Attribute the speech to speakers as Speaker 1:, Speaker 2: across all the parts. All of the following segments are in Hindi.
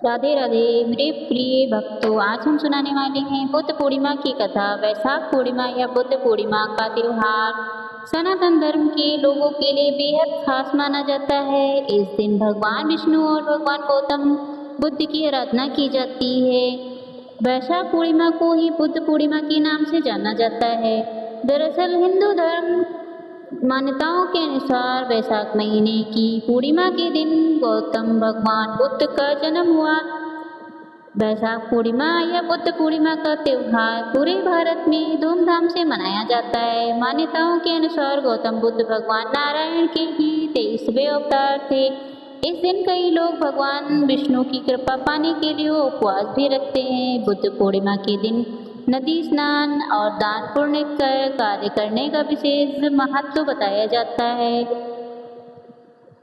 Speaker 1: राधे राधे मेरे प्रिय भक्तों, आज हम सुनाने वाले हैं बुद्ध पूर्णिमा की कथा। वैशाख पूर्णिमा या बुद्ध पूर्णिमा का त्योहार सनातन धर्म के लोगों के लिए बेहद खास माना जाता है। इस दिन भगवान विष्णु और भगवान गौतम बुद्ध की आराधना की जाती है। वैशाख पूर्णिमा को ही बुद्ध पूर्णिमा के नाम से जाना जाता है। दरअसल हिंदू धर्म मान्यताओं के अनुसार वैशाख महीने की पूर्णिमा के दिन गौतम भगवान बुद्ध का जन्म हुआ। वैशाख पूर्णिमा या बुद्ध पूर्णिमा का त्योहार पूरे भारत में धूमधाम से मनाया जाता है। मान्यताओं के अनुसार गौतम बुद्ध भगवान नारायण के ही 23वें अवतार थे। इस दिन कई लोग भगवान विष्णु की कृपा पाने के लिए उपवास भी रखते हैं। बुद्ध पूर्णिमा के दिन नदी स्नान और दान पुण्य कार्य करने का विशेष महत्व बताया जाता है।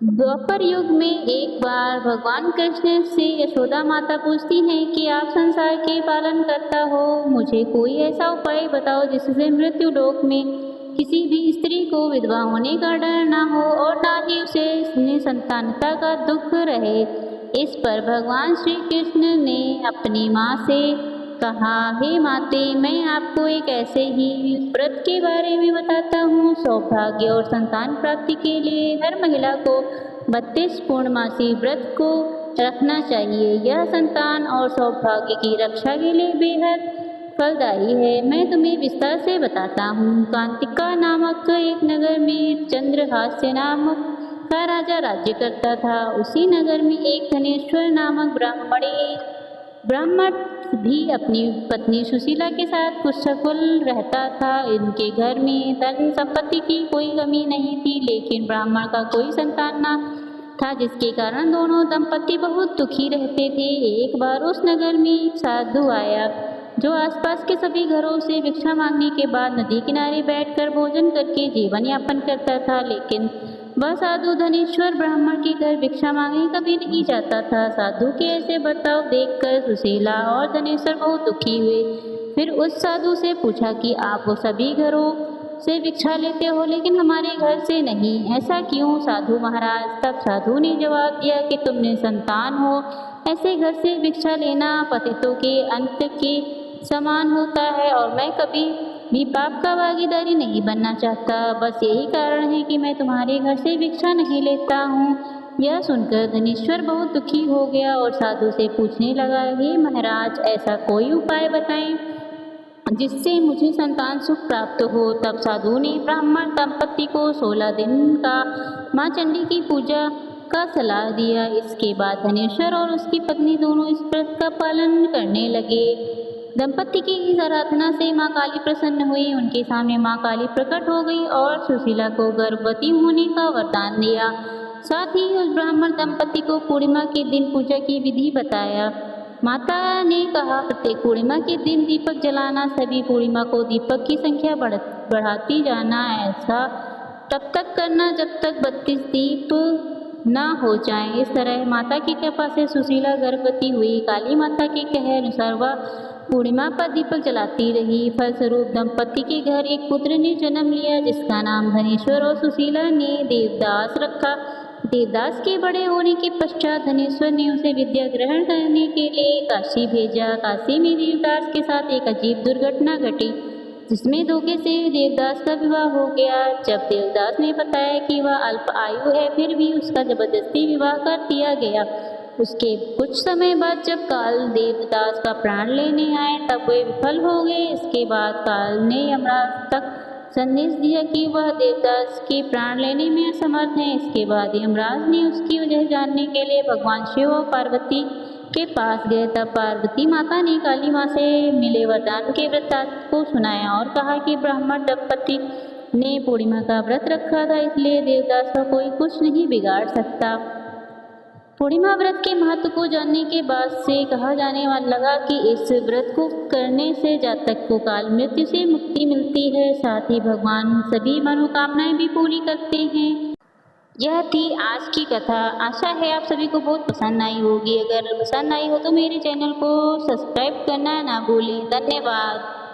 Speaker 1: द्वापर युग में एक बार भगवान कृष्ण से यशोदा माता पूछती हैं कि आप संसार के पालन करता हो, मुझे कोई ऐसा उपाय बताओ जिससे मृत्यु लोक में किसी भी स्त्री को विधवा होने का डर ना हो और ना ही उसे निसंतानता का दुख रहे। इस पर भगवान श्री कृष्ण ने अपनी माँ से कहा, हे माते, मैं आपको एक ऐसे ही व्रत के बारे में बताता हूँ। सौभाग्य और संतान प्राप्ति के लिए हर महिला को 32 पूर्णमासी व्रत को रखना चाहिए। यह संतान और सौभाग्य की रक्षा के लिए बेहद फलदायी है। मैं तुम्हें विस्तार से बताता हूँ। कांतिका नामक एक नगर में चंद्रहास्य नामक का राजा राज्य करता था। उसी नगर में एक धनेश्वर नामक ब्राह्मण भी अपनी पत्नी सुशीला के साथ कुशल रहता था। इनके घर में धन संपत्ति की कोई कमी नहीं थी, लेकिन ब्राह्मण का कोई संतान न था, जिसके कारण दोनों दंपति बहुत दुखी रहते थे। एक बार उस नगर में एक साधु आया जो आसपास के सभी घरों से भिक्षा मांगने के बाद नदी किनारे बैठकर भोजन करके जीवन यापन करता था, लेकिन वह साधु धनेश्वर ब्राह्मण के घर भिक्षा मांगने कभी नहीं जाता था। साधु के ऐसे बर्ताव देखकर सुशीला और धनेश्वर बहुत दुखी हुए। फिर उस साधु से पूछा कि आप वो सभी घरों से भिक्षा लेते हो, लेकिन हमारे घर से नहीं, ऐसा क्यों साधु महाराज? तब साधु ने जवाब दिया कि तुमने संतान हो, ऐसे घर से भिक्षा लेना पतितों के अंत के समान होता है और मैं कभी भी पाप का भागीदारी नहीं बनना चाहता। बस यही कारण है कि मैं तुम्हारे घर से भिक्षा नहीं लेता हूँ। यह सुनकर धनेश्वर बहुत दुखी हो गया और साधु से पूछने लगा, हे महाराज, ऐसा कोई उपाय बताएं जिससे मुझे संतान सुख प्राप्त हो। तब साधु ने ब्राह्मण दंपति को 16 दिन का माँ चंडी की पूजा का सलाह दिया। इसके बाद धनेश्वर और उसकी पत्नी दोनों इस व्रत का पालन करने लगे। दंपति की इस आराधना से माँ काली प्रसन्न हुई। उनके सामने माँ काली प्रकट हो गई और सुशीला को गर्भवती होने का वरदान दिया। साथ ही उस ब्राह्मण दंपति को पूर्णिमा के दिन पूजा की विधि बताया। माता ने कहा, प्रत्येक पूर्णिमा के दिन दीपक जलाना, सभी पूर्णिमा को दीपक की संख्या बढ़ाती जाना। ऐसा तब तक करना जब तक 32 दीप ना हो जाएं। इस तरह माता की कृपा से सुशीला गर्भवती हुई। काली माता के कहे अनुसार वह पूर्णिमा पर दीपक जलाती रही। फलस्वरूप दंपति के घर एक पुत्र ने जन्म लिया, जिसका नाम धनेश्वर और सुशीला ने देवदास रखा। देवदास के बड़े होने के पश्चात धनेश्वर ने उसे विद्या ग्रहण करने के लिए काशी भेजा। काशी में देवदास के साथ एक अजीब दुर्घटना घटी, जिसमें धोखे से देवदास का विवाह हो गया। जब देवदास ने बताया कि वह अल्प आयु है, फिर भी उसका जबरदस्ती विवाह कर दिया गया। उसके कुछ समय बाद जब काल देवदास का प्राण लेने आए, तब वे विफल हो गए। इसके बाद काल ने यमराज तक संदेश दिया कि वह देवदास के प्राण लेने में असमर्थ हैं। इसके बाद यमराज ने उसकी वजह जानने के लिए भगवान शिव और पार्वती के पास गए। तब पार्वती माता ने काली माँ से मिले वरदान के वृत्तांत को सुनाया और कहा कि ब्राह्मण दंपति ने पूर्णिमा का व्रत रखा था, इसलिए देवदास का कोई कुछ नहीं बिगाड़ सकता। पूर्णिमा व्रत के महत्व को जानने के बाद से कहा जाने वाला लगा कि इस व्रत को करने से जातक को काल मृत्यु से मुक्ति मिलती है। साथ ही भगवान सभी मनोकामनाएं भी पूरी करते हैं। यह थी आज की कथा। आशा है आप सभी को बहुत पसंद आई होगी। अगर पसंद आई हो तो मेरे चैनल को सब्सक्राइब करना ना भूलें। धन्यवाद।